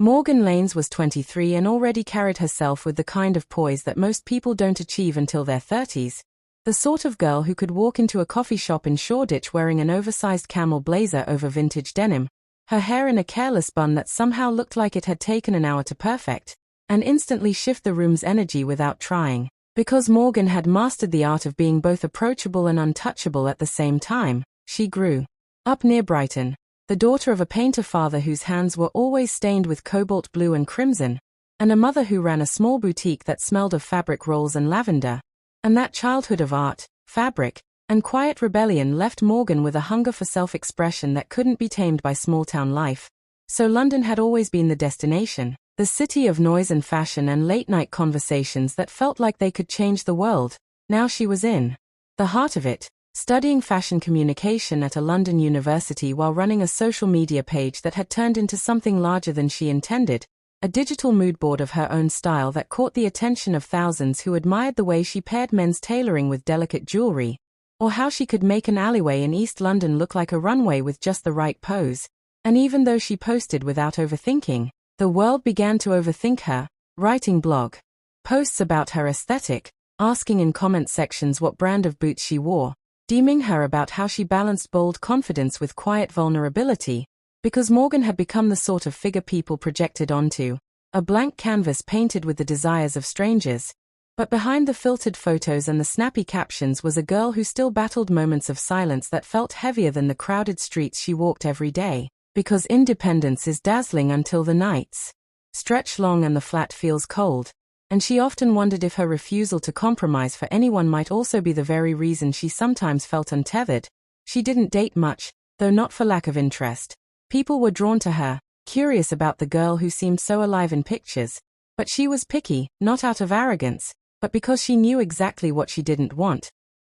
Morgan Lanes was 23 and already carried herself with the kind of poise that most people don't achieve until their 30s. The sort of girl who could walk into a coffee shop in Shoreditch wearing an oversized camel blazer over vintage denim, her hair in a careless bun that somehow looked like it had taken an hour to perfect, and instantly shift the room's energy without trying. Because Morgan had mastered the art of being both approachable and untouchable at the same time, she grew up near Brighton, the daughter of a painter father whose hands were always stained with cobalt blue and crimson, and a mother who ran a small boutique that smelled of fabric rolls and lavender. And that childhood of art, fabric, and quiet rebellion left Morgan with a hunger for self-expression that couldn't be tamed by small-town life. So London had always been the destination, the city of noise and fashion and late-night conversations that felt like they could change the world. Now she was in the heart of it, studying fashion communication at a London university while running a social media page that had turned into something larger than she intended, a digital mood board of her own style that caught the attention of thousands who admired the way she paired men's tailoring with delicate jewelry, or how she could make an alleyway in East London look like a runway with just the right pose. And even though she posted without overthinking, the world began to overthink her, writing blog posts about her aesthetic, asking in comment sections what brand of boots she wore, deeming her about how she balanced bold confidence with quiet vulnerability, because Morgan had become the sort of figure people projected onto a blank canvas painted with the desires of strangers. But behind the filtered photos and the snappy captions was a girl who still battled moments of silence that felt heavier than the crowded streets she walked every day, because independence is dazzling until the nights stretch long and the flat feels cold, and she often wondered if her refusal to compromise for anyone might also be the very reason she sometimes felt untethered. She didn't date much, though not for lack of interest. People were drawn to her, curious about the girl who seemed so alive in pictures, but she was picky, not out of arrogance, but because she knew exactly what she didn't want.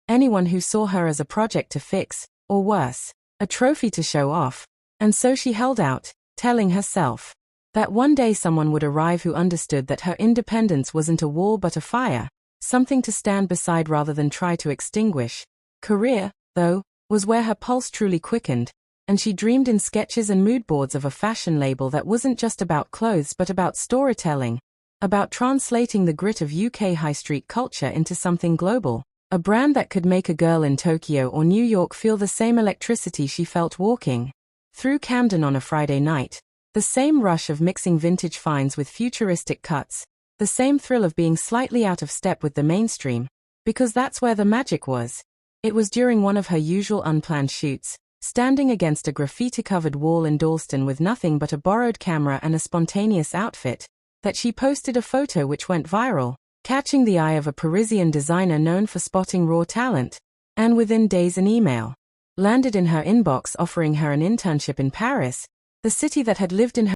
Anyone who saw her as a project to fix, or worse, a trophy to show off. And so she held out, telling herself that one day someone would arrive who understood that her independence wasn't a wall but a fire, something to stand beside rather than try to extinguish. Career, though, was where her pulse truly quickened, and she dreamed in sketches and mood boards of a fashion label that wasn't just about clothes but about storytelling, about translating the grit of UK high street culture into something global, a brand that could make a girl in Tokyo or New York feel the same electricity she felt walking through Camden on a Friday night, the same rush of mixing vintage finds with futuristic cuts, the same thrill of being slightly out of step with the mainstream, because that's where the magic was. It was during one of her usual unplanned shoots, standing against a graffiti-covered wall in Dalston with nothing but a borrowed camera and a spontaneous outfit, that she posted a photo which went viral, catching the eye of a Parisian designer known for spotting raw talent, and within days an email landed in her inbox offering her an internship in Paris, the city that had lived in her